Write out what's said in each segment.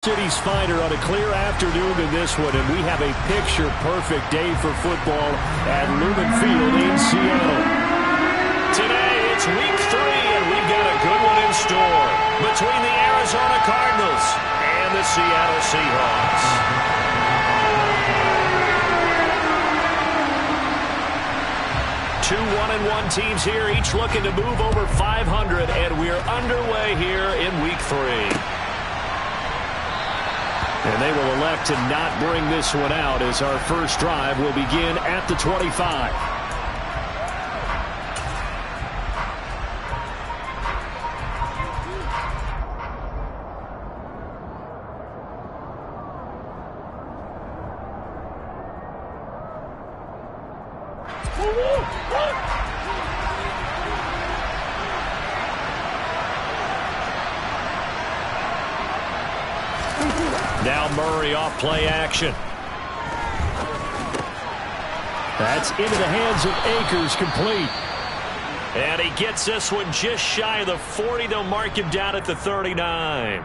City's finer on a clear afternoon than this one, and we have a picture-perfect day for football at Lumen Field in Seattle. Today, it's week 3, and we've got a good one in store between the Arizona Cardinals and the Seattle Seahawks. Two 1-1 teams here, each looking to move over 500, and we're underway here in week 3. And they will elect to not bring this one out as our first drive will begin at the 25. Now Murray off play action. That's into the hands of Akers, complete. And he gets this one just shy of the 40. They'll mark him down at the 39.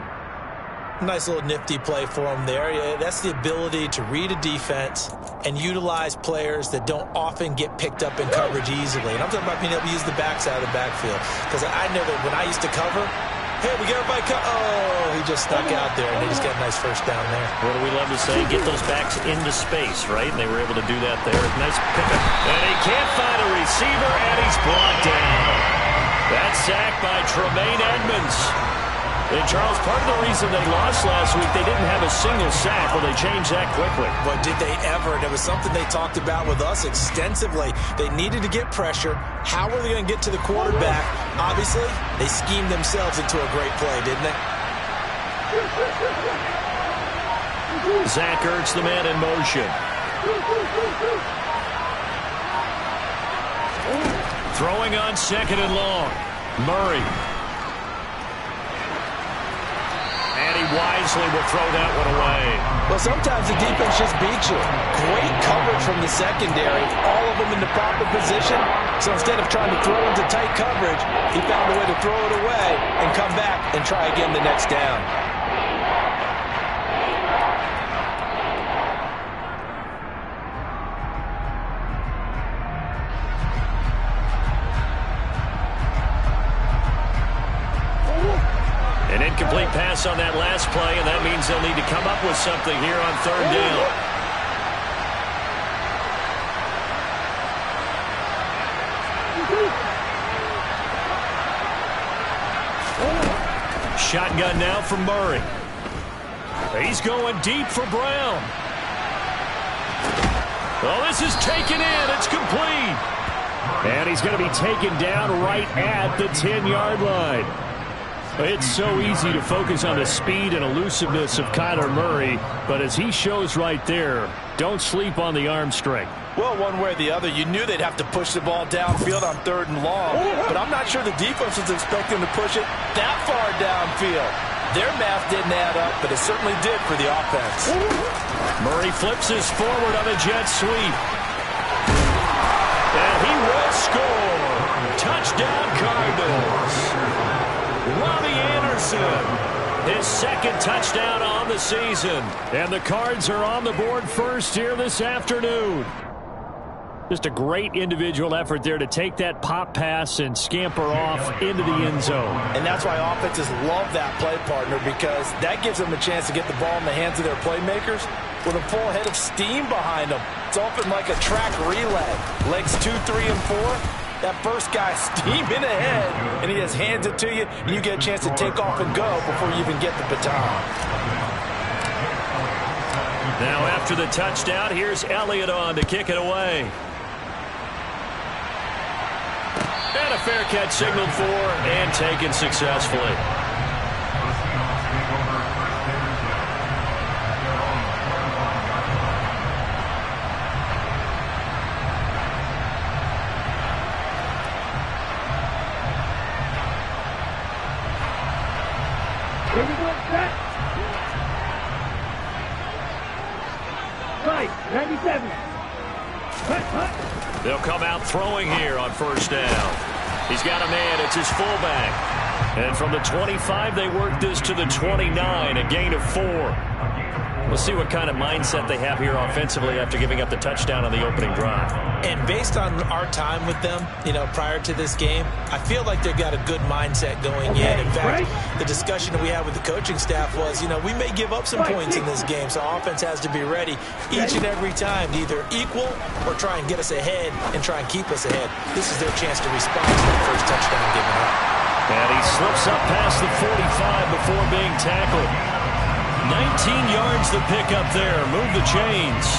Nice little nifty play for him there. Yeah, that's the ability to read a defense and utilize players that don't often get picked up in coverage easily. And I'm talking about being able to use the backside of the backfield. Because I know that when I used to cover, hey, we got everybody oh, he just stuck out there, and they just got a nice first down there. What do we love to say? Get those backs into space, right? And they were able to do that there. Nice pickup. And he can't find a receiver, and he's blocked down. That's sacked by Tremaine Edmonds. And, Charles, part of the reason they lost last week, they didn't have a single sack. Well, they changed that quickly. But did they ever? It was something they talked about with us extensively. They needed to get pressure. How were they going to get to the quarterback? Obviously, they schemed themselves into a great play, didn't they? Zach Ertz, the man in motion. Throwing on second and long. Murray. And he wisely will throw that one away. Well, sometimes the defense just beats you. Great coverage from the secondary. All of them in the proper position. So instead of trying to throw into tight coverage, he found a way to throw it away and come back and try again the next down. An incomplete pass on that last play, and that means they'll need to come up with something here on third down. Shotgun now from Murray. He's going deep for Brown. Oh, this is taken in. It's complete. And he's going to be taken down right at the 10-yard line. It's so easy to focus on the speed and elusiveness of Kyler Murray, but as he shows right there, don't sleep on the arm strength. Well, one way or the other, you knew they'd have to push the ball downfield on third and long, but I'm not sure the defense was expecting to push it that far downfield. Their math didn't add up, but it certainly did for the offense. Murray flips his forward on a jet sweep. And he will score. Touchdown, Cardinals. Robbie Anderson, his second touchdown on the season. And the Cards are on the board first here this afternoon. Just a great individual effort there to take that pop pass and scamper off into the end zone. And that's why offenses love that play, partner, because that gives them a chance to get the ball in the hands of their playmakers with a full head of steam behind them. It's often like a track relay. Legs 2, 3, and 4. That first guy steaming ahead, and he just hands it to you, and you get a chance to take off and go before you even get the baton. Now after the touchdown, here's Elliott on to kick it away. And a fair catch signaled for and taken successfully. They'll come out throwing here on first down. He's got a man. It's his fullback. And from the 25, they work this to the 29, a gain of 4. We'll see what kind of mindset they have here offensively after giving up the touchdown on the opening drive. And based on our time with them, prior to this game, I feel like they've got a good mindset going in. In fact, the discussion that we had with the coaching staff was, we may give up some points in this game, so offense has to be ready each and every time to either equal or try and get us ahead and try and keep us ahead. This is their chance to respond to that first touchdown given up. And he slips up past the 45 before being tackled. 19 yards to pick up there. Move the chains.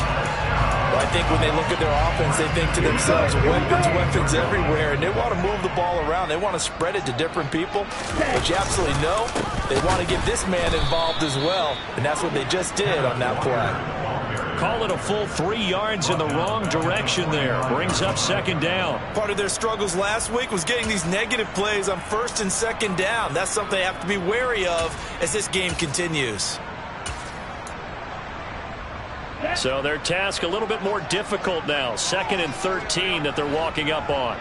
Well, I think when they look at their offense, they think to themselves, weapons everywhere, and they want to move the ball around. They want to spread it to different people. But you absolutely know they want to get this man involved as well, and that's what they just did on that play. Call it a full 3 yards in the wrong direction there. Brings up second down. Part of their struggles last week was getting these negative plays on first and second down. That's something they have to be wary of as this game continues. So their task a little bit more difficult now. 2nd and 13 that they're walking up on.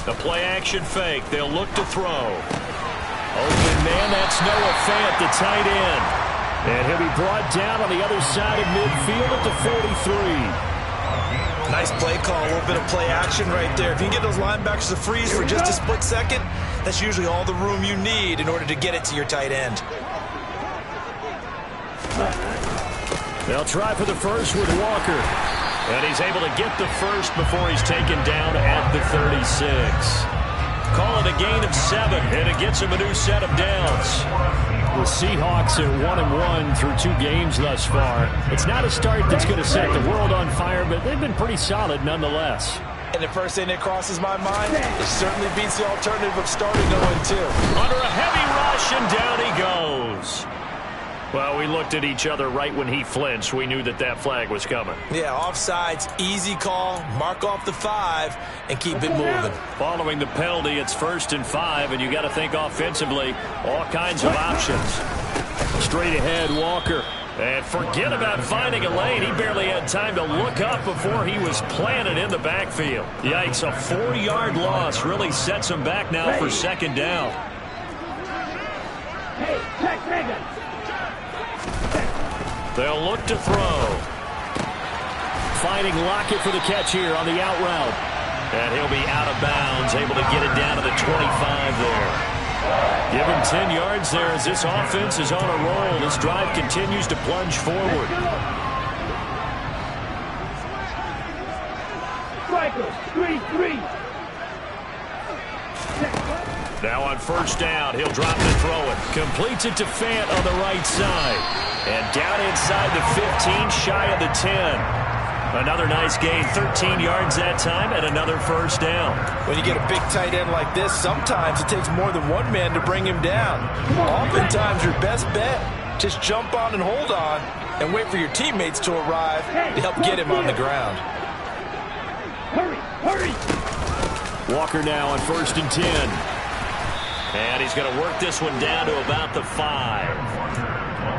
The play action fake. They'll look to throw. Open man, that's Noah Fant, the tight end. And he'll be brought down on the other side of midfield at the 43. Nice play call, a little bit of play action right there. If you can get those linebackers to freeze for just a split second, that's usually all the room you need in order to get it to your tight end. They'll try for the first with Walker. And he's able to get the first before he's taken down at the 36. Call it a gain of 7, and it gets him a new set of downs. The Seahawks are 1-1 through 2 games thus far. It's not a start that's going to set the world on fire, but they've been pretty solid nonetheless. And the first thing that crosses my mind, it certainly beats the alternative of starting 0-2. Under a heavy rush, and down he goes. Well, we looked at each other right when he flinched. We knew that that flag was coming. Yeah, offsides, easy call, mark off the 5, and keep it moving. Following the penalty, it's 1st and 5, and you got to think offensively, all kinds of options. Straight ahead, Walker. And forget about finding a lane. He barely had time to look up before he was planted in the backfield. Yikes, a 4-yard loss really sets him back now for 2nd down. They'll look to throw. Finding Lockett for the catch here on the out route. And he'll be out of bounds, able to get it down to the 25 there. Give him 10 yards there as this offense is on a roll. This drive continues to plunge forward. Now on 1st down, he'll drop to throw it. Completes it to Fant on the right side. And down inside the 15, shy of the 10. Another nice gain, 13 yards that time, and another 1st down. When you get a big tight end like this, sometimes it takes more than one man to bring him down. Oftentimes, your best bet, just jump on and hold on and wait for your teammates to arrive to help get him on the ground. Hurry! Walker now on 1st and 10. And he's going to work this one down to about the 5.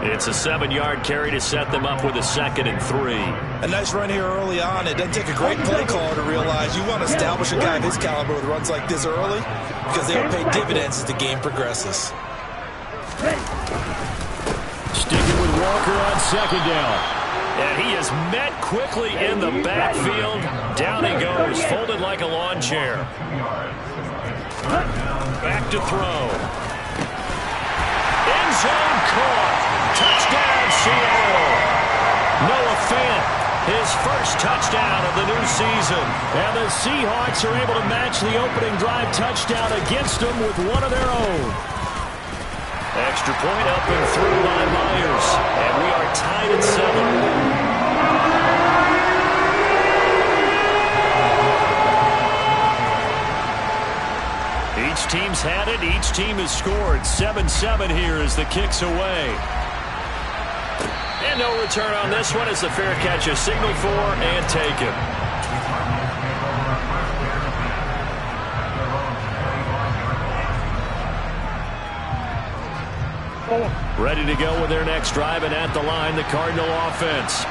It's a 7-yard carry to set them up with a 2nd and 3. A nice run here early on. It doesn't take a great play caller to realize you want to establish a guy of his caliber with runs like this early because they'll pay dividends as the game progresses. Sticking with Walker on 2nd down. And he is met quickly in the backfield. Down he goes, folded like a lawn chair. Back to throw. End zone caught. Touchdown, Seattle. Noah Fant, his first touchdown of the new season. And the Seahawks are able to match the opening drive touchdown against them with one of their own. Extra point up and through by Myers. And we are tied at 7. Each team's had it. Each team has scored. 7-7 here as the kick's away. And no return on this one as the fair catch is signaled for and taken. Ready to go with their next drive, and at the line, the Cardinal offense.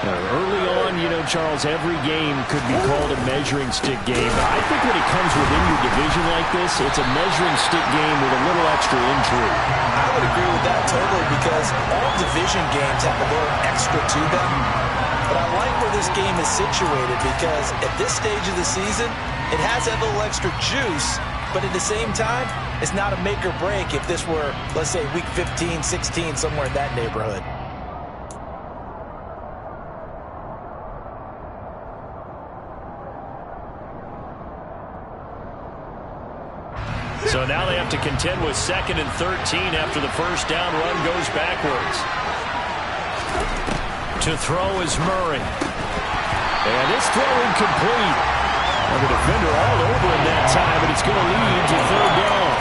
Early on, you know, Charles, every game could be called a measuring stick game. But I think when it comes within your division like this, it's a measuring stick game with a little extra intrigue. I would agree with that totally because all division games have a little extra to them. But I like where this game is situated because at this stage of the season, it has that little extra juice. But at the same time, it's not a make or break if this were, let's say, week 15, 16, somewhere in that neighborhood. So now they have to contend with 2nd and 13 after the first down run goes backwards. To throw is Murray. And it's throw incomplete. And the defender all over him that time, but it's going to lead to 3rd down.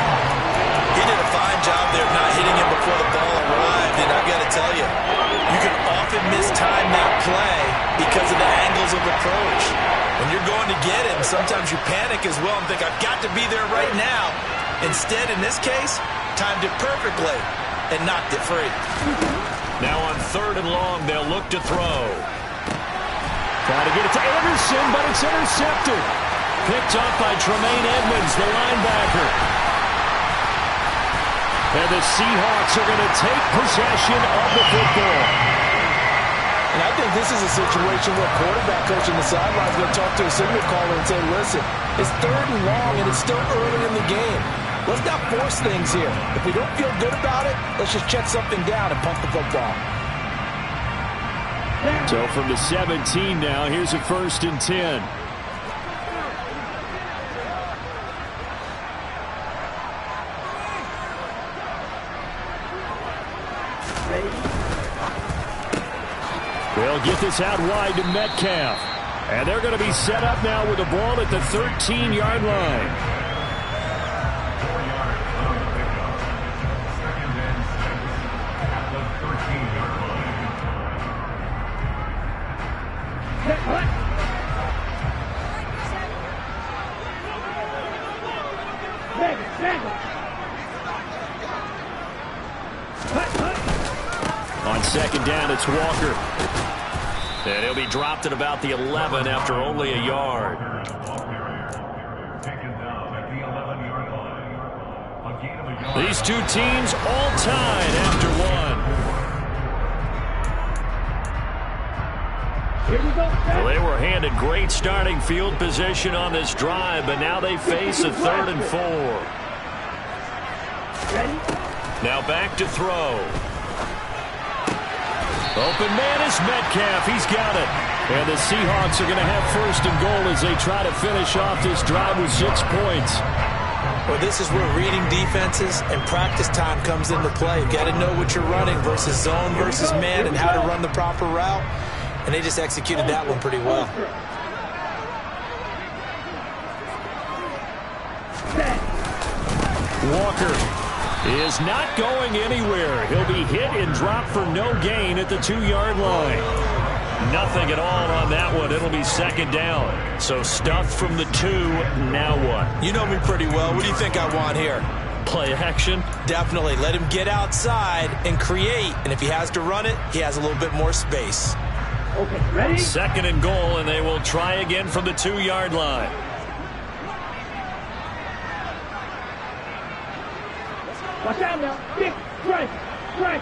He did a fine job there of not hitting him before the ball arrived, and I've got to tell you, you can often mistime that play because of the angles of approach. When you're going to get him, sometimes you panic as well and think, I've got to be there right now. Instead, in this case, timed it perfectly and knocked it free. Now on 3rd and long, they'll look to throw. Trying to get it to Anderson, but it's intercepted. Picked up by Tremaine Edmonds, the linebacker. And the Seahawks are going to take possession of the football. And I think this is a situation where quarterback coach on the sideline is going to talk to a signal caller and say, listen, it's 3rd and long and it's still early in the game. Let's not force things here. If we don't feel good about it, let's just check something down and punt the football. So from the 17 now, here's a 1st and 10. They'll get this out wide to Metcalf. And they're going to be set up now with the ball at the 13-yard line. On 2nd down, it's Walker. And he'll be dropped at about the 11 after only a yard. These two teams all tied after one. Well, they were handed great starting field position on this drive, but now they face a 3rd and 4. Now back to throw. Open man is Metcalf. He's got it. And the Seahawks are going to have 1st and goal as they try to finish off this drive with 6 points. Well, this is where reading defenses and practice time comes into play. You've got to know what you're running versus zone versus man and how to run the proper route. And they just executed that one pretty well. Walker is not going anywhere. He'll be hit and dropped for no gain at the 2-yard line. Nothing at all on that one. It'll be 2nd down. So stuffed from the 2. Now what? You know me pretty well. What do you think I want here? Play action? Definitely. Let him get outside and create. And if he has to run it, he has a little bit more space. Okay, ready? 2nd and goal, and they will try again from the 2-yard line. Watch out now. Kick, strike, strike.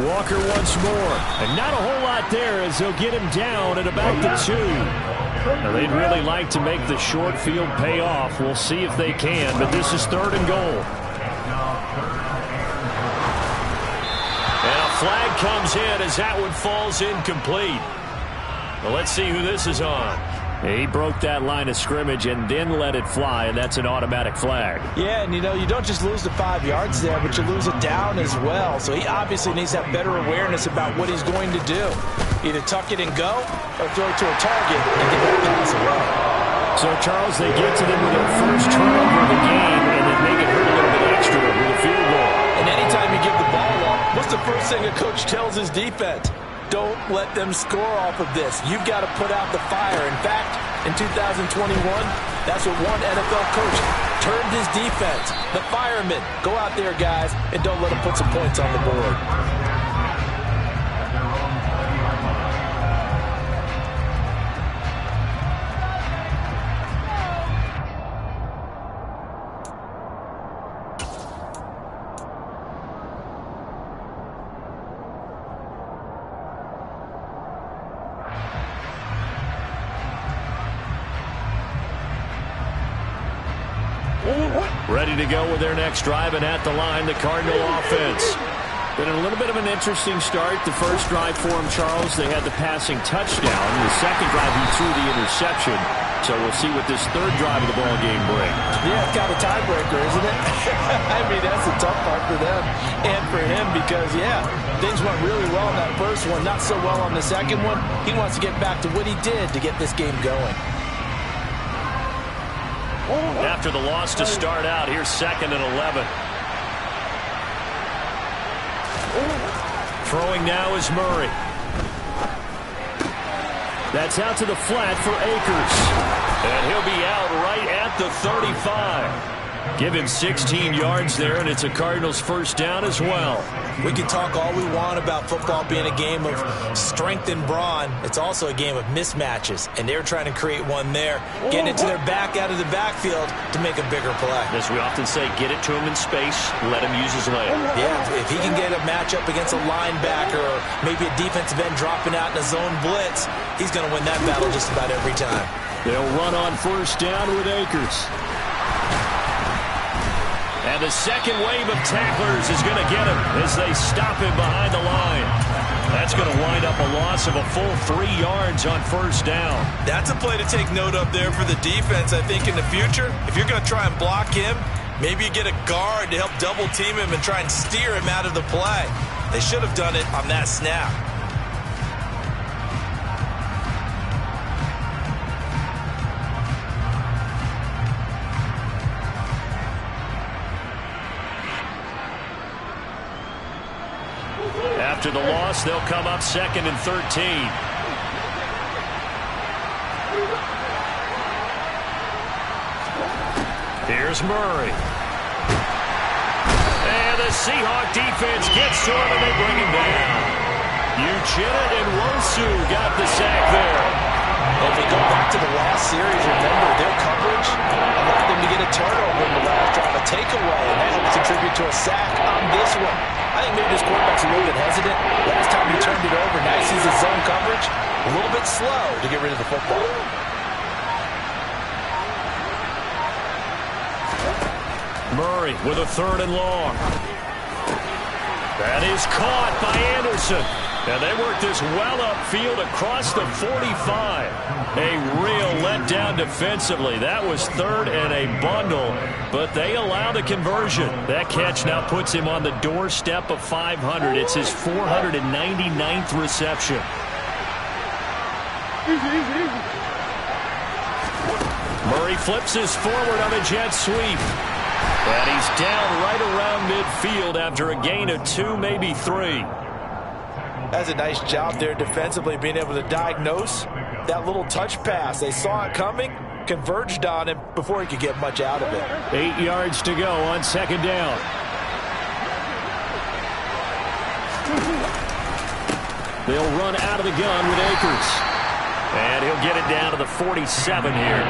Walker once more. And not a whole lot there as they'll get him down at about the 2. Now, they'd really like to make the short field pay off. We'll see if they can, but this is 3rd and goal. And a flag comes in as that one falls incomplete. Well, let's see who this is on. He broke that line of scrimmage and then let it fly, and that's an automatic flag. Yeah, and you know, you don't just lose the 5 yards there, but you lose it down as well. So he obviously needs to have better awareness about what he's going to do. Either tuck it and go or throw it to a target and get that pass away. So, Charles, they get to them with their first turnover of the game and then make it hurt a little bit extra with a field goal. And anytime you give the ball up, what's the first thing a coach tells his defense? Don't let them score off of this. You've got to put out the fire. In fact, in 2021, that's what one NFL coach turned his defense. The firemen, go out there, guys, and don't let them put some points on the board. Ready to go with their next drive, and at the line, the Cardinal offense. Been a little bit of an interesting start. The first drive for him, Charles, they had the passing touchdown. The second drive, he threw the interception. So we'll see what this third drive of the ball game brings. Yeah, it's got a tiebreaker, isn't it? I mean, that's the tough part for them and for him because, yeah, things went really well in that first one, not so well on the second one. He wants to get back to what he did to get this game going. After the loss to start out, here's 2nd and 11. Throwing now is Murray. That's out to the flat for Akers. And he'll be out right at the 35. Give him 16 yards there, and it's a Cardinals first down as well. We can talk all we want about football being a game of strength and brawn. It's also a game of mismatches, and they're trying to create one there, getting it to their back out of the backfield to make a bigger play. As we often say, get it to him in space, let him use his leg. Yeah, if he can get a matchup against a linebacker or maybe a defensive end dropping out in a zone blitz, he's going to win that battle just about every time. They'll run on first down with Akers. And the second wave of tacklers is going to get him as they stop him behind the line. That's going to wind up a loss of a full 3 yards on first down. That's a play to take note of there for the defense, I think, in the future. If you're going to try and block him, maybe you get a guard to help double team him and try and steer him out of the play. They should have done it on that snap. After the loss, they'll come up 2nd and 13. Here's Murray. And the Seahawk defense gets to him, and they bring him down. Uchenna and Wosu got the sack there. If we go back to the last series, remember their coverage allowed them to get a turnover in the last drive, a takeaway, and that helped contribute to a sack on this one. I think maybe this quarterback's a little bit hesitant. Last time he turned it over, now he sees his zone coverage. A little bit slow to get rid of the football. Murray with a 3rd and long. That is caught by Anderson. And they work this well upfield across the 45. A real letdown defensively. That was 3rd and a bundle, but they allow the conversion. That catch now puts him on the doorstep of 500. It's his 499th reception. Murray flips his forward on a jet sweep. And he's down right around midfield after a gain of 2, maybe 3. That's a nice job there defensively, being able to diagnose that little touch pass. They saw it coming, converged on him before he could get much out of it. 8 yards to go on 2nd down. They'll run out of the gun with Akers. And he'll get it down to the 47 here.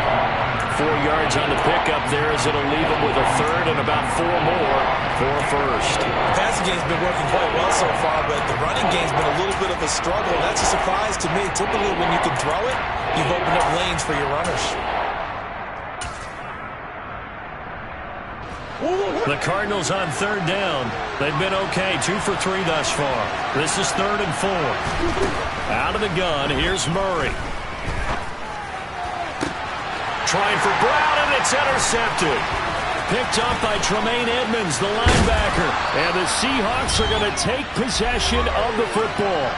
4 yards on the pickup there as it'll leave him with a 3rd and about 4 more for a first. The passing game's been working quite well so far, but the running game's been a little bit of a struggle. That's a surprise to me. Typically, when you can throw it, you've opened up lanes for your runners. The Cardinals on 3rd down. They've been okay, 2 for 3 thus far. This is 3rd and 4. Out of the gun, here's Murray. Trying for Brown, and it's intercepted. Picked up by Tremaine Edmonds, the linebacker. And the Seahawks are going to take possession of the football.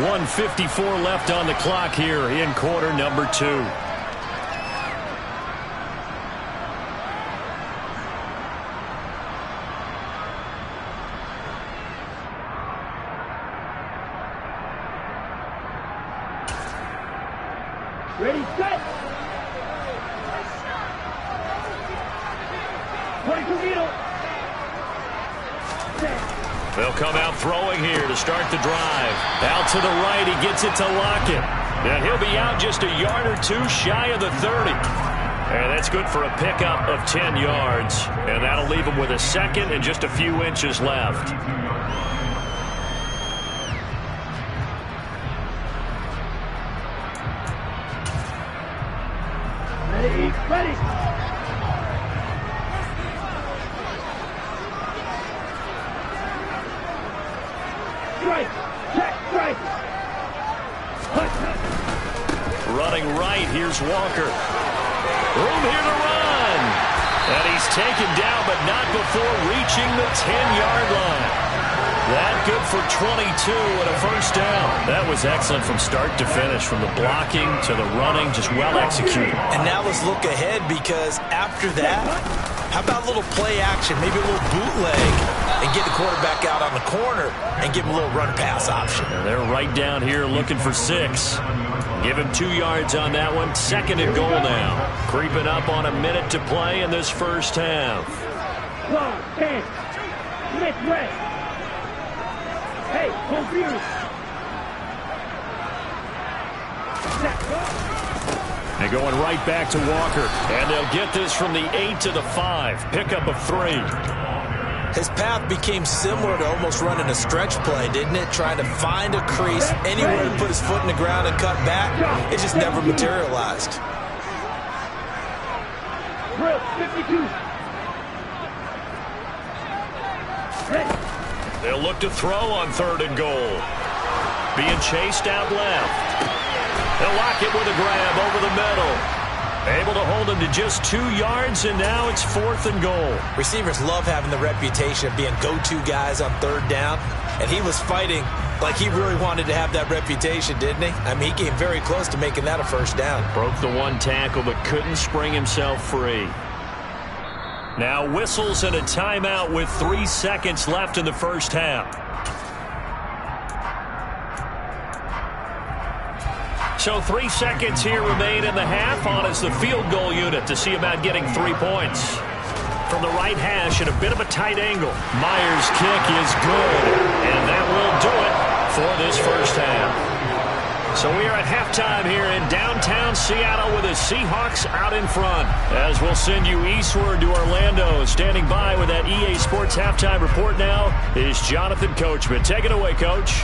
1:54 left on the clock here in quarter number 2. Ready, set. They'll come out throwing here to start the drive. Out to the right, he gets it to Lockett. And he'll be out just a yard or two shy of the 30. And that's good for a pickup of 10 yards. And that'll leave him with a second and just a few inches left. Ready. Strike. Check. Strike. Running right, here's Walker. Room here to run. And he's taken down, but not before reaching the 10-yard line. That good for 22 and a first down. That was excellent from start to finish, from the blocking to the running, just well executed. And now let's look ahead, because after that, how about a little play action, maybe a little bootleg, and get the quarterback out on the corner and give him a little run-pass option. And they're right down here looking for 6. Give him 2 yards on that one. Second and goal now. Creeping up on a minute to play in this first half. Long, 10. Smith, West. Hey, confused. And going right back to Walker. And they'll get this from the 8 to the 5. Pickup of 3. His path became similar to almost running a stretch play, didn't it? Trying to find a crease, anywhere to put his foot in the ground and cut back. It just never materialized. Drill, 52. They'll look to throw on 3rd and goal. Being chased out left. They'll lock it with a grab over the middle. Able to hold him to just 2 yards, and now it's 4th and goal. Receivers love having the reputation of being go-to guys on 3rd down, and he was fighting like he really wanted to have that reputation, didn't he? I mean, he came very close to making that a first down. Broke the 1 tackle, but couldn't spring himself free. Now whistles and a timeout with 3 seconds left in the first half. So 3 seconds here remain in the half. On is the field goal unit to see about getting 3 points. From the right hash at a bit of a tight angle. Myers' kick is good. And that will do it for this first half. So we are at halftime here in downtown Seattle with the Seahawks out in front. As we'll send you eastward to Orlando. Standing by with that EA Sports halftime report now is Jonathan Coachman. Take it away, Coach.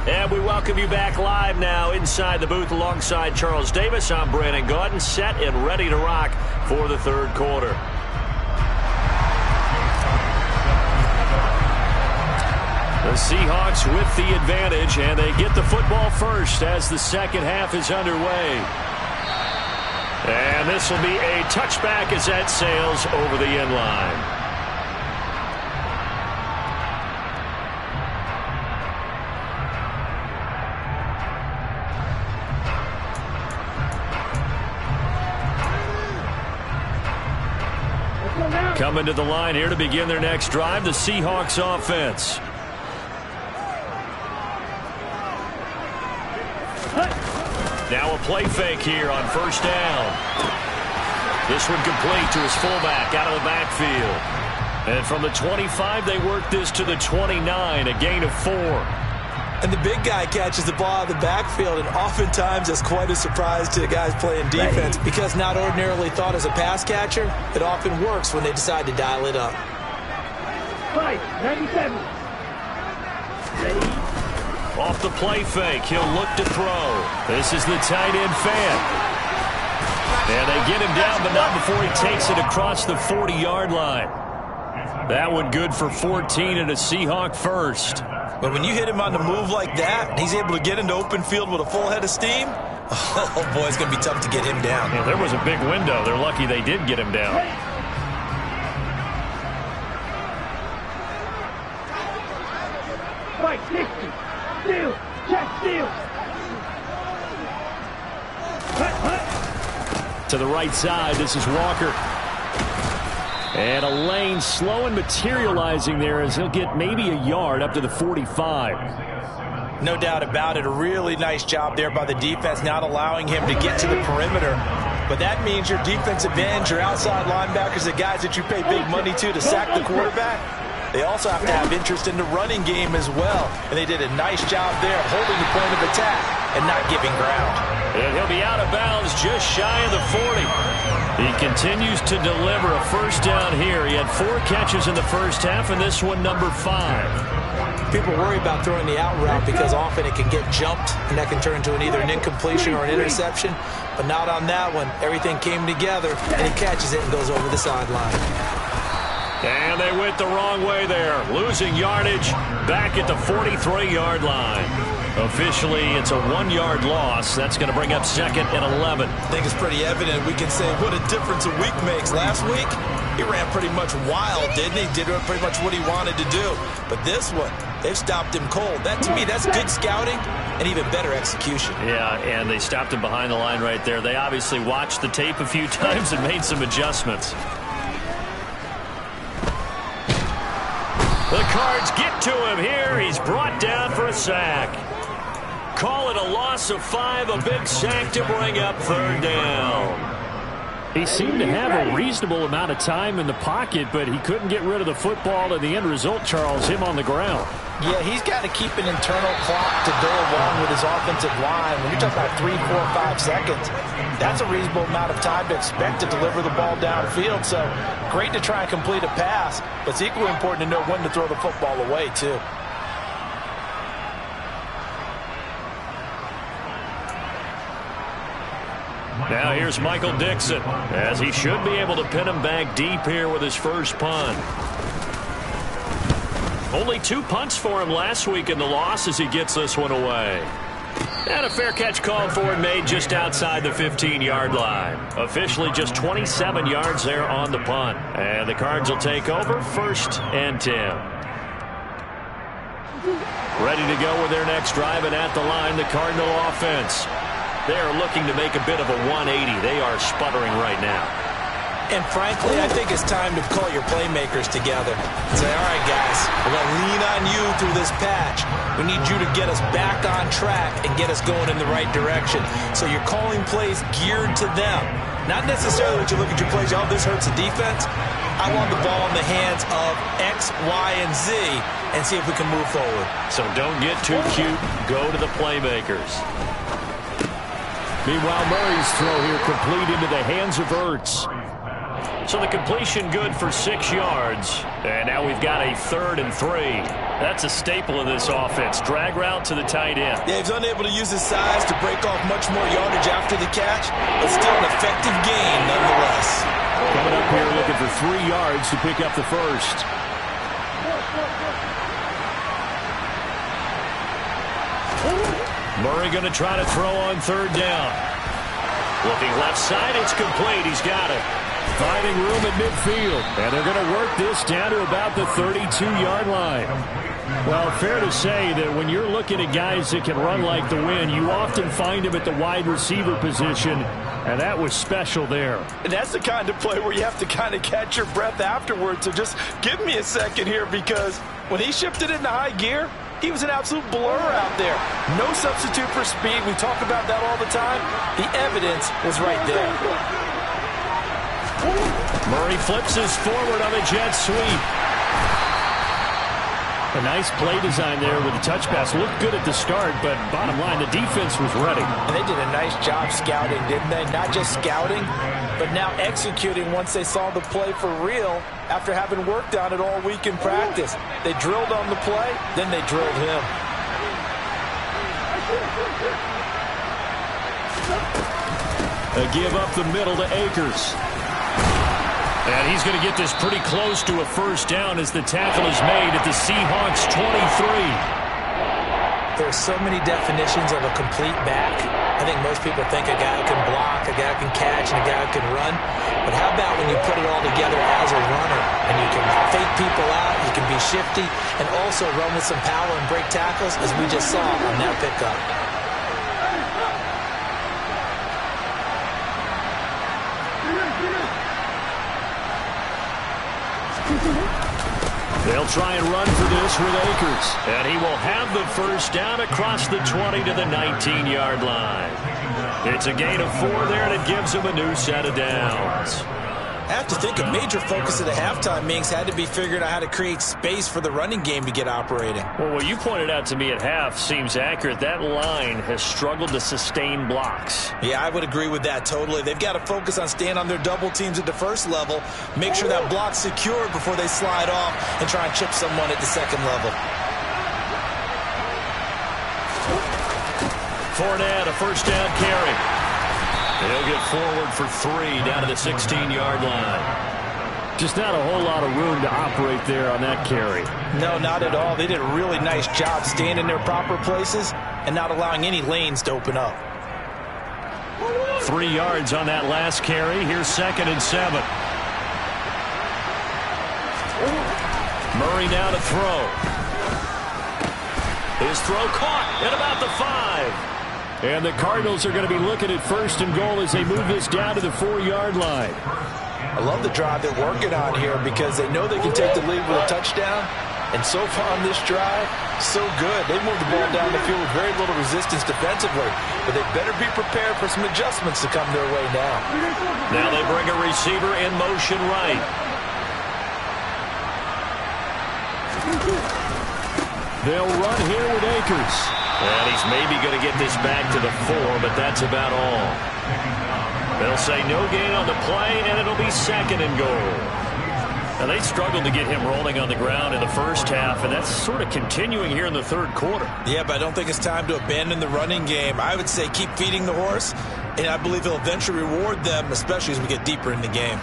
And we welcome you back live now inside the booth alongside Charles Davis. I'm Brandon Gaudin, set and ready to rock for the 3rd quarter. The Seahawks with the advantage, and they get the football first as the second half is underway. And this will be a touchback as that sails over the end line. Coming to the line here to begin their next drive, the Seahawks offense. Now a play fake here on first down. This one complete to his fullback out of the backfield. And from the 25, they work this to the 29, a gain of 4. And the big guy catches the ball out of the backfield, and oftentimes that's quite a surprise to the guys playing defense, because not ordinarily thought as a pass catcher, it often works when they decide to dial it up. 97. Ready. Off the play fake, he'll look to throw. This is the tight end fan. And they get him down, but not before he takes it across the 40-yard line. That one good for 14 and a Seahawk first. But when you hit him on the move like that, and he's able to get into open field with a full head of steam, oh boy, it's going to be tough to get him down. Yeah, there was a big window. They're lucky they did get him down. Fight 60. Steal. Check steal. To the right side, this is Walker. And a lane slow and materializing there as he'll get maybe a yard up to the 45. No doubt about it. A really nice job there by the defense, not allowing him to get to the perimeter. But that means your defensive ends, your outside linebackers, the guys that you pay big money to sack the quarterback, they also have to have interest in the running game as well. And they did a nice job there of holding the point of attack and not giving ground. And he'll be out of bounds just shy of the 40. He continues to deliver a first down here. He had 4 catches in the first half, and this one number 5. People worry about throwing the out route because often it can get jumped, and that can turn into either an incompletion or an interception. But not on that one. Everything came together, and he catches it and goes over the sideline. And they went the wrong way there. Losing yardage back at the 43-yard line. Officially, it's a 1-yard loss. That's going to bring up 2nd and 11. I think it's pretty evident. We can say what a difference a week makes. Last week, he ran pretty much wild, didn't he? Did pretty much what he wanted to do. But this one, they've stopped him cold. That, to me, that's good scouting and even better execution. Yeah, and they stopped him behind the line right there. They obviously watched the tape a few times and made some adjustments. The Cards get to him here. He's brought down for a sack. Call it a loss of 5, a big sack to bring up 3rd down. He seemed to have a reasonable amount of time in the pocket, but he couldn't get rid of the football, and the end result, Charles, him on the ground. Yeah, he's got to keep an internal clock to go along with his offensive line. When you're talking about 3, 4, 5 seconds, that's a reasonable amount of time to expect to deliver the ball downfield. So great to try and complete a pass, but it's equally important to know when to throw the football away, too. Now here's Michael Dixon, as he should be able to pin him back deep here with his first punt. Only 2 punts for him last week in the loss as he gets this one away. And a fair catch called for and made just outside the 15-yard line. Officially just 27 yards there on the punt. And the Cards will take over 1st and 10. Ready to go with their next drive, and at the line, the Cardinal offense. They are looking to make a bit of a 180. They are sputtering right now. And frankly, I think it's time to call your playmakers together and say, all right, guys, we're going to lean on you through this patch. We need you to get us back on track and get us going in the right direction. So you're calling plays geared to them. Not necessarily that you look at your plays, oh, this hurts the defense. I want the ball in the hands of X, Y, and Z and see if we can move forward. So don't get too cute. Go to the playmakers. Meanwhile, Murray's throw here complete into the hands of Ertz. So the completion good for 6 yards. And now we've got a 3rd and 3. That's a staple of this offense. Drag route to the tight end. Yeah, he's unable to use his size to break off much more yardage after the catch, but still an effective gain nonetheless. Coming up here looking for 3 yards to pick up the first. Murray going to try to throw on 3rd down. Looking left side, it's complete. He's got it. Finding room at midfield. And they're going to work this down to about the 32-yard line. Well, fair to say that when you're looking at guys that can run like the wind, you often find them at the wide receiver position, and that was special there. And that's the kind of play where you have to kind of catch your breath afterwards. So just give me a second here, because when he shifted into high gear, he was an absolute blur out there. No substitute for speed. We talk about that all the time. The evidence was right there. Murray flips his forward on a jet sweep. A nice play design there with the touch pass. Looked good at the start, but bottom line, the defense was ready. And they did a nice job scouting, didn't they? Not just scouting, but now executing once they saw the play for real after having worked on it all week in practice. They drilled on the play, then they drilled him. A give up the middle to Akers. And he's going to get this pretty close to a first down as the tackle is made at the Seahawks 23. There are so many definitions of a complete back. I think most people think a guy who can block, a guy who can catch, and a guy who can run. But how about when you put it all together as a runner, and you can fake people out, you can be shifty, and also run with some power and break tackles, as we just saw on that pickup. They'll try and run for this with Akers. And he will have the first down across the 20 to the 19-yard line. It's a gain of 4 there, and it gives him a new set of downs. I have to think a major focus at the halftime, Minks, had to be figuring out how to create space for the running game to get operating. Well, what you pointed out to me at half seems accurate. That line has struggled to sustain blocks. Yeah, I would agree with that totally. They've got to focus on staying on their double teams at the first level, make sure that block's secured before they slide off and try and chip someone at the second level. Fournette, a first down carry. He'll get forward for 3 down to the 16-yard line. Just not a whole lot of room to operate there on that carry. No, not at all. They did a really nice job staying in their proper places and not allowing any lanes to open up. 3 yards on that last carry. Here's 2nd and 7. Murray now to throw. His throw caught at about the 5. And the Cardinals are going to be looking at 1st and goal as they move this down to the 4-yard line. I love the drive they're working on here because they know they can take the lead with a touchdown. And so far on this drive, so good. They moved the ball down the field with very little resistance defensively. But they better be prepared for some adjustments to come their way now. Now they bring a receiver in motion right. They'll run here with Akers. And he's maybe going to get this back to the 4, but that's about all. They'll say no gain on the play, and it'll be 2nd and goal. Now, they struggled to get him rolling on the ground in the first half, and that's sort of continuing here in the 3rd quarter. Yeah, but I don't think it's time to abandon the running game. I would say keep feeding the horse, and I believe he'll eventually reward them, especially as we get deeper in the game.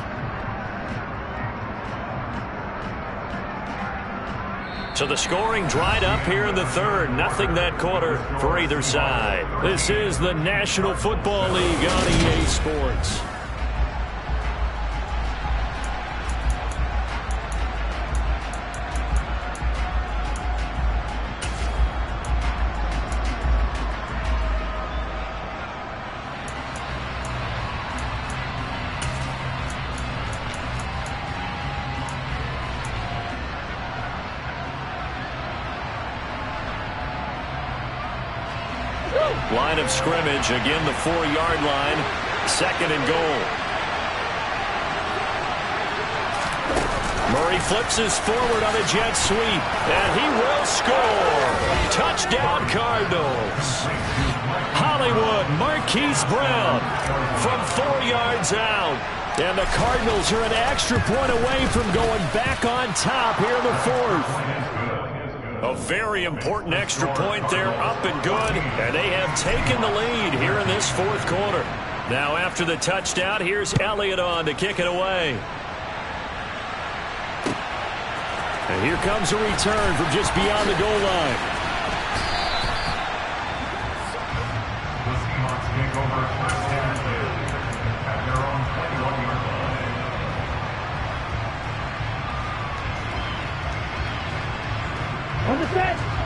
So the scoring dried up here in the 3rd. Nothing that quarter for either side. This is the National Football League on EA Sports. Line of scrimmage, again the 4-yard line, 2nd and goal. Murray flips his forward on a jet sweep, and he will score. Touchdown Cardinals. Hollywood, Marquise Brown from 4 yards out. And the Cardinals are an extra point away from going back on top here in the 4th. A very important extra point there, up and good, and they have taken the lead here in this 4th quarter. Now after the touchdown, here's Elliott on to kick it away. And here comes a return from just beyond the goal line.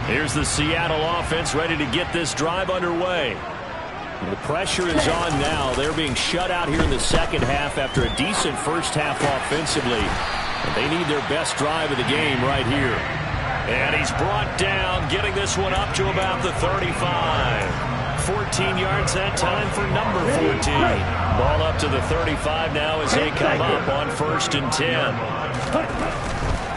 Here's the Seattle offense ready to get this drive underway. The pressure is on now. They're being shut out here in the 2nd half after a decent first half offensively. And they need their best drive of the game right here. And he's brought down, getting this one up to about the 35. 14 yards that time for number 14. Ball up to the 35 now as they come up on 1st and 10.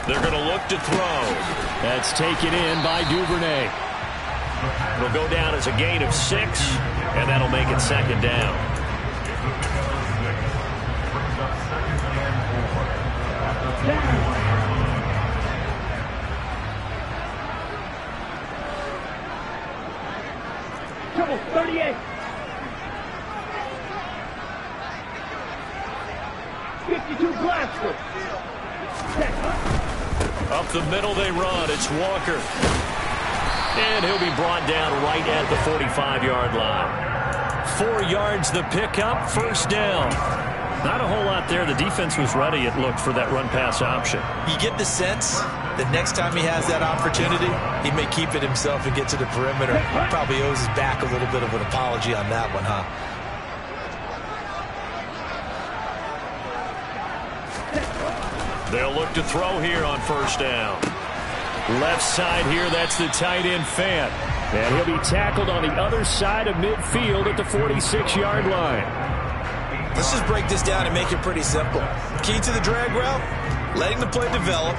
They're going to look to throw. That's taken in by Duvernay. It'll go down as a gain of 6, and that'll make it 2nd down. Trouble, 38. 52 Glasgow. Up the middle they run. It's Walker. And he'll be brought down right at the 45-yard line. 4 yards the pickup, 1st down. Not a whole lot there. The defense was ready, it looked, for that run-pass option. You get the sense that next time he has that opportunity, he may keep it himself and get to the perimeter. Probably owes his back a little bit of an apology on that one, huh? They'll look to throw here on 1st down. Left side here, that's the tight end Fant. And he'll be tackled on the other side of midfield at the 46-yard line. Let's just break this down and make it pretty simple. Key to the drag route, letting the play develop,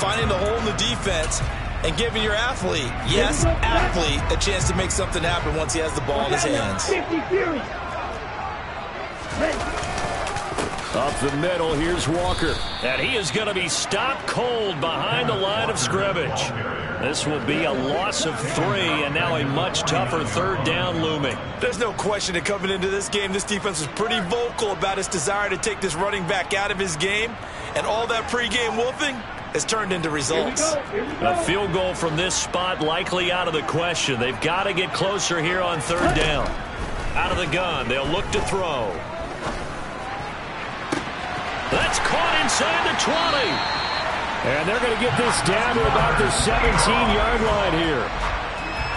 finding the hole in the defense, and giving your athlete, yes, athlete, a chance to make something happen once he has the ball in his hands. Up the middle, here's Walker. And he is going to be stopped cold behind the line of scrimmage. This will be a loss of 3, and now a much tougher third down looming. There's no question that coming into this game, this defense was pretty vocal about its desire to take this running back out of his game. And all that pregame wolfing has turned into results. A field goal from this spot likely out of the question. They've got to get closer here on third down. Out of the gun, they'll look to throw. That's caught inside the 20. And they're going to get this down to about the 17-yard line here.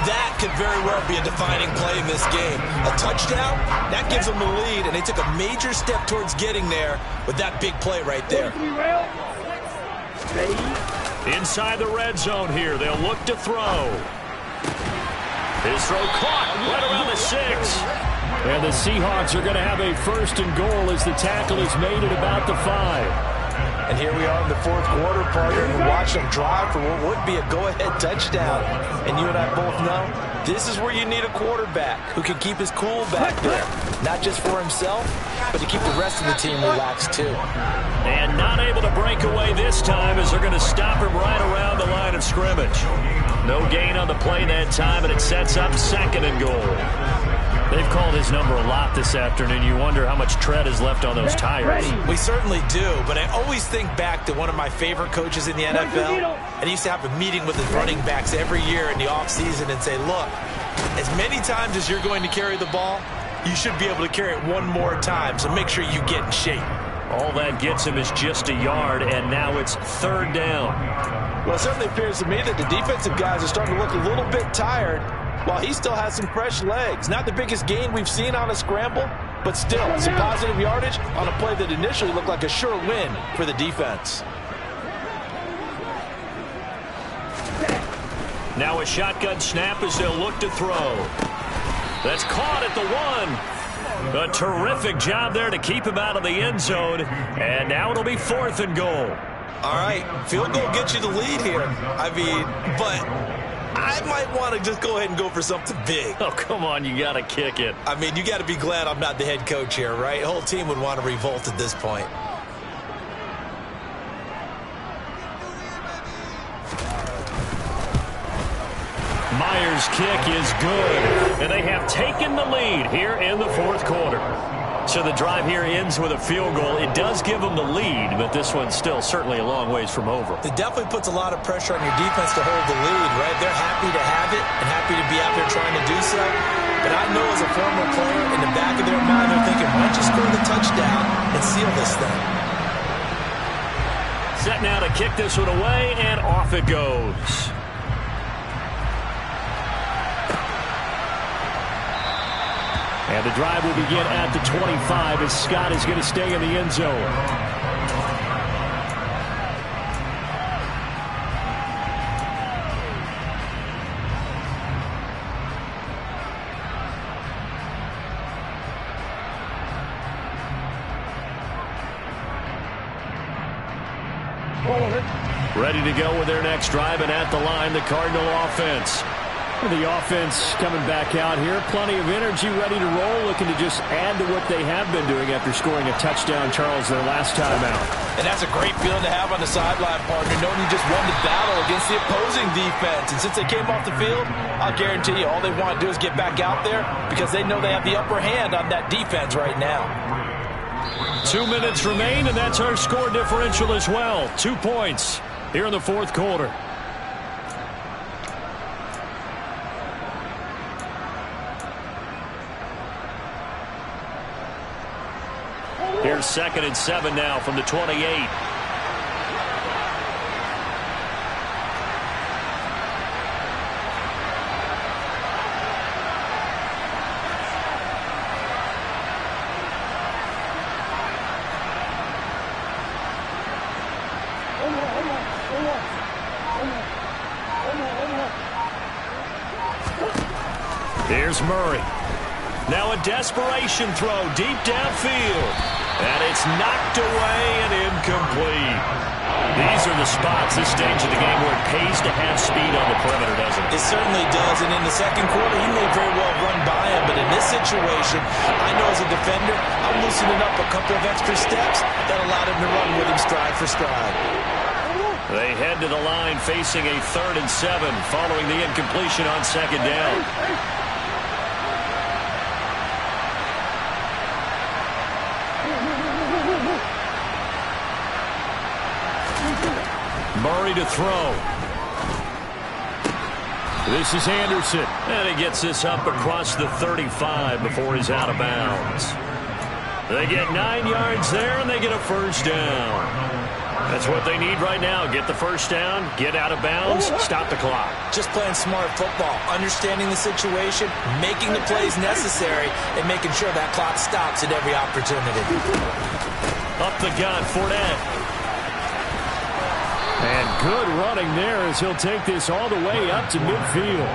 That could very well be a defining play in this game. A touchdown, that gives them the lead, and they took a major step towards getting there with that big play right there. Inside the red zone here, they'll look to throw. His throw caught right around the 6. And the Seahawks are going to have a first and goal as the tackle is made at about the 5. And here we are in the fourth quarter, partner, and we watch them drive for what would be a go-ahead touchdown. And you and I both know this is where you need a quarterback who can keep his cool back there. Not just for himself, but to keep the rest of the team relaxed too. And not able to break away this time as they're going to stop him right around the line of scrimmage. No gain on the play that time, and it sets up second and goal. They've called his number a lot this afternoon. You wonder how much tread is left on those tires. We certainly do, but I always think back to one of my favorite coaches in the NFL, and he used to have a meeting with his running backs every year in the offseason and say, look, as many times as you're going to carry the ball, you should be able to carry it one more time, so make sure you get in shape. All that gets him is just a yard, and now it's third down. Well, it certainly appears to me that the defensive guys are starting to look a little bit tired, while he still has some fresh legs. Not the biggest gain we've seen on a scramble, but still some positive yardage on a play that initially looked like a sure win for the defense. Now a shotgun snap as they'll look to throw. That's caught at the 1. A terrific job there to keep him out of the end zone. And now it'll be fourth and goal. All right, field goal gets you the lead here. I mean, but I might want to just go ahead and go for something big. Oh, come on, you got to kick it. I mean, you got to be glad I'm not the head coach here, right? The whole team would want to revolt at this point. Myers' kick is good, and they have taken the lead here in the fourth quarter. So the drive here ends with a field goal. It does give them the lead, but this one's still certainly a long ways from over. It definitely puts a lot of pressure on your defense to hold the lead, right? They're happy to have it and happy to be out there trying to do so. But I know as a former player, in the back of their mind, they're thinking, why don't you score the touchdown and seal this thing? Set now to kick this one away, and off it goes. And the drive will begin at the 25 as Scott is going to stay in the end zone. Ready to go with their next drive, and at the line, the Cardinal offense. The offense coming back out here. Plenty of energy, ready to roll, looking to just add to what they have been doing after scoring a touchdown, Charles, their last time out. And that's a great feeling to have on the sideline, partner, knowing you just won the battle against the opposing defense. And since they came off the field, I'll guarantee you all they want to do is get back out there because they know they have the upper hand on that defense right now. 2 minutes remain, and that's our score differential as well. 2 points here in the fourth quarter. Here's 2nd and 7 now from the 28. Here's Murray. Now a desperation throw deep downfield. And it's knocked away and incomplete. These are the spots, this stage of the game, where it pays to have speed on the perimeter, doesn't it? It certainly does. And in the second quarter, he may very well run by him. But in this situation, I know as a defender, I'm loosening up a couple of extra steps that allowed him to run with him stride for stride. They head to the line facing a 3rd and 7 following the incompletion on second down. Murray to throw. This is Anderson. And he gets this up across the 35 before he's out of bounds. They get 9 yards there, and they get a first down. That's what they need right now. Get the first down, get out of bounds, stop the clock. Just playing smart football, understanding the situation, making the plays necessary, and making sure that clock stops at every opportunity. Up the gut, Fournette. And good running there as he'll take this all the way up to midfield.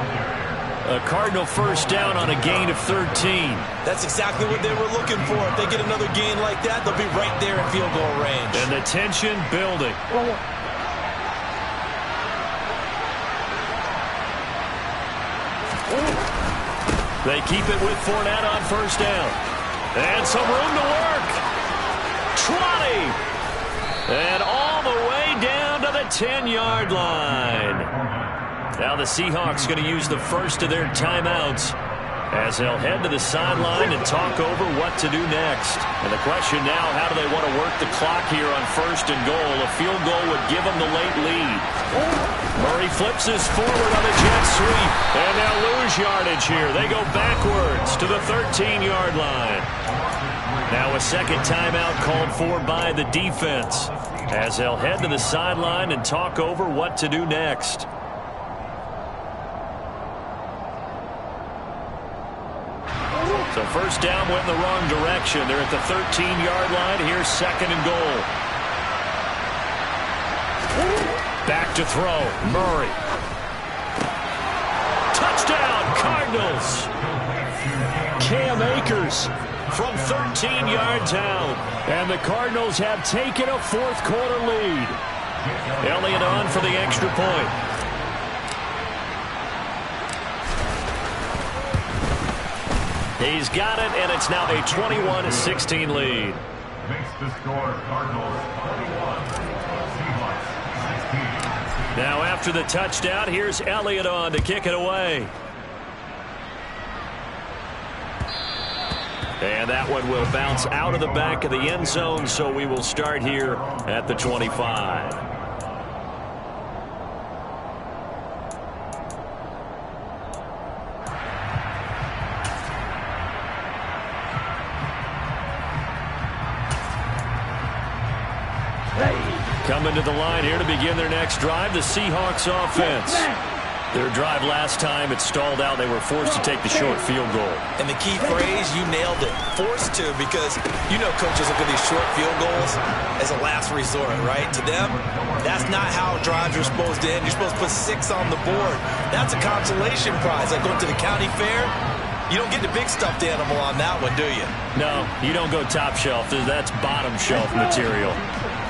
A Cardinal first down on a gain of 13. That's exactly what they were looking for. If they get another gain like that, they'll be right there in field goal range. And the tension building. They keep it with Fournette on first down. And some room to work. 20. And all the way down to the 10-yard line. Now the Seahawks going to use the first of their timeouts as they'll head to the sideline and talk over what to do next. And the question now, how do they want to work the clock here on 1st and goal? A field goal would give them the late lead. Murray flips this forward on a jet sweep. And they'll lose yardage here. They go backwards to the 13-yard line. Now a second timeout called for by the defense as they'll head to the sideline and talk over what to do next. So first down went in the wrong direction. They're at the 13-yard line. Here's 2nd and goal. Back to throw. Murray. Touchdown, Cardinals. Cam Akers from 13 yards out. And the Cardinals have taken a 4th quarter lead. Elliott on for the extra point. He's got it, and it's now a 21-16 lead. Makes the score Cardinals 21, Seahawks 16. Now after the touchdown, here's Elliott on to kick it away. And that one will bounce out of the back of the end zone, so we will start here at the 25. Coming to the line here to begin their next drive, the Seahawks offense. Their drive last time, it stalled out. They were forced to take the short field goal. And the key phrase, you nailed it. Forced to, because you know coaches look at these short field goals as a last resort, right? To them, that's not how drives are supposed to end. You're supposed to put 6 on the board. That's a consolation prize. Like going to the county fair, you don't get the big stuffed animal on that one, do you? No, you don't go top shelf. That's bottom shelf material.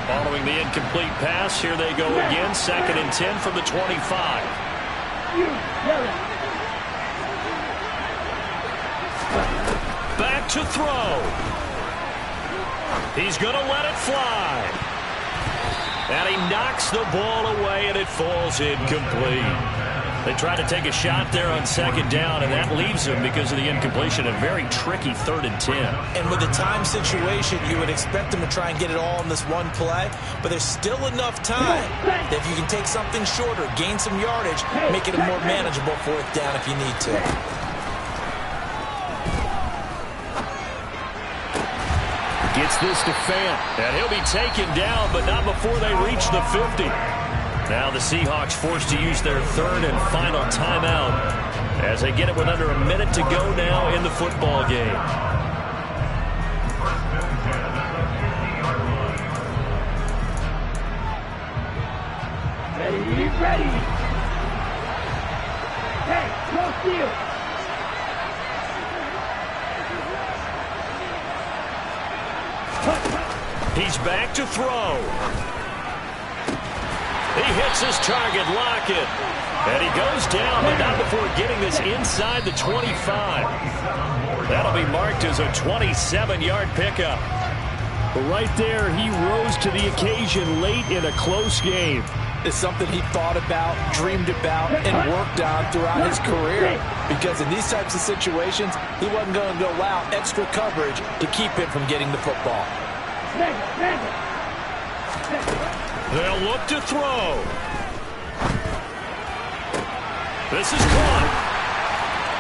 Following the incomplete pass, here they go again. 2nd and 10 from the 25. Back to throw. He's going to let it fly. And he knocks the ball away, and it falls incomplete. They try to take a shot there on 2nd down, and that leaves them, because of the incompletion, a very tricky 3rd and 10. And with the time situation, you would expect them to try and get it all in this one play, but there's still enough time that if you can take something shorter, gain some yardage, make it a more manageable 4th down if you need to. Gets this to Fant, and he'll be taken down, but not before they reach the 50. Now the Seahawks forced to use their 3rd and final timeout as they get it with under a minute to go now in the football game. Ready. Hey, no steal. He's back to throw. He hits his target, Lockett. And he goes down, but not before getting this inside the 25. That'll be marked as a 27-yard pickup. But right there, he rose to the occasion late in a close game. It's something he thought about, dreamed about, and worked on throughout his career. Because in these types of situations, he wasn't going to allow extra coverage to keep him from getting the football. They'll look to throw. This is caught.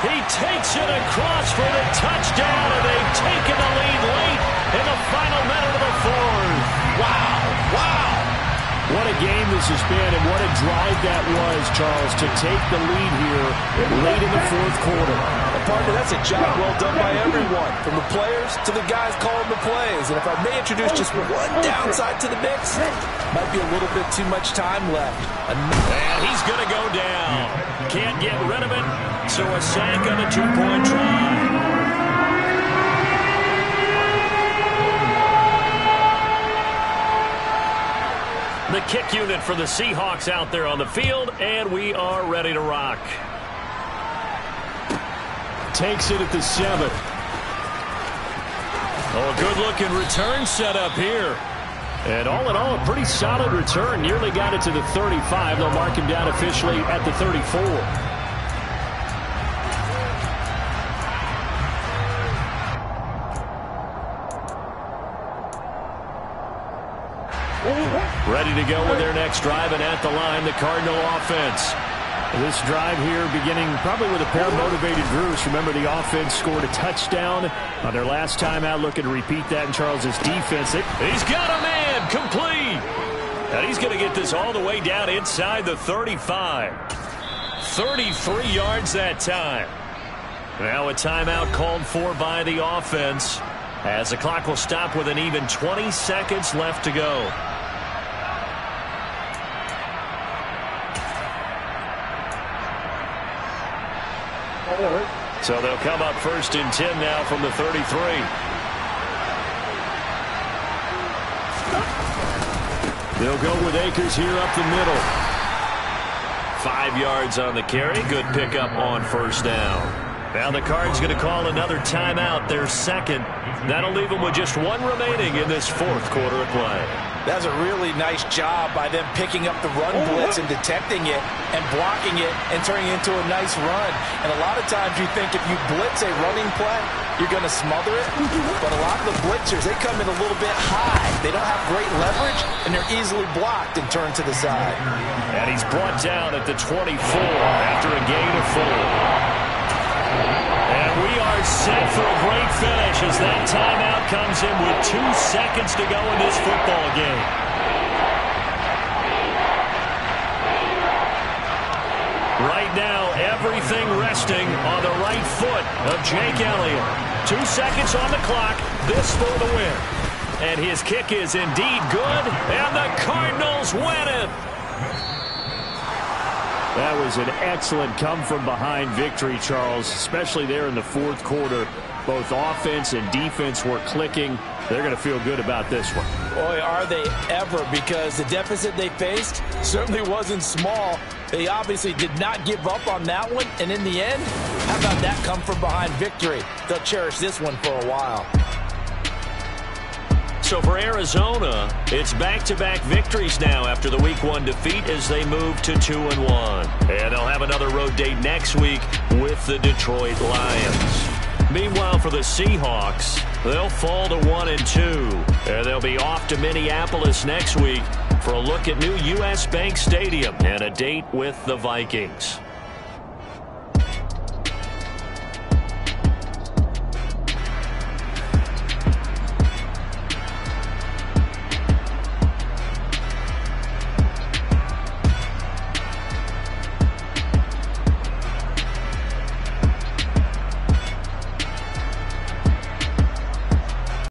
He takes it across for the touchdown, and they've taken the lead late in the final minute of the fourth. Wow, wow. What a game this has been, and what a drive that was, Charles, to take the lead here late in the fourth quarter. Partner, that's a job well done by everyone, from the players to the guys calling the plays. And if I may introduce just one downside to the mix, might be a little bit too much time left. And he's going to go down. Can't get rid of it, so a sack on a two-point try. The kick unit for the Seahawks out there on the field, and we are ready to rock. Takes it at the 7. Oh, a good-looking return set up here. And all in all, a pretty solid return. Nearly got it to the 35. They'll mark him down officially at the 34. Ready to go with their next drive, and at the line, the Cardinal offense. This drive here beginning probably with a pair of motivated Bruce. Remember, the offense scored a touchdown on their last time out, looking to repeat that in Charles's defense. He's got a man complete. And he's going to get this all the way down inside the 35. 33 yards that time. Now a timeout called for by the offense, as the clock will stop with an even 20 seconds left to go. So they'll come up 1st and 10 now from the 33. They'll go with Akers here up the middle. 5 yards on the carry. Good pickup on 1st down. Now the Cards going to call another timeout, their second. That'll leave them with just one remaining in this 4th quarter of play. That's a really nice job by them picking up the run blitz and detecting it and blocking it and turning it into a nice run. And a lot of times you think if you blitz a running play, you're going to smother it. But a lot of the blitzers, they come in a little bit high. They don't have great leverage, and they're easily blocked and turned to the side. And he's brought down at the 24 after a gain of 4. And we are set for a great finish as that timeout comes in with 2 seconds to go in this football game. Right now, everything resting on the right foot of Jake Elliott. 2 seconds on the clock, this for the win. And his kick is indeed good, and the Cardinals win it. That was an excellent come-from-behind victory, Charles, especially there in the 4th quarter. Both offense and defense were clicking. They're going to feel good about this one. Boy, are they ever, because the deficit they faced certainly wasn't small. They obviously did not give up on that one, and in the end, how about that come-from-behind victory? They'll cherish this one for a while. So for Arizona, it's back-to-back victories now after the Week 1 defeat as they move to 2-1. And they'll have another road date next week with the Detroit Lions. Meanwhile, for the Seahawks, they'll fall to 1-2. And they'll be off to Minneapolis next week for a look at new U.S. Bank Stadium and a date with the Vikings.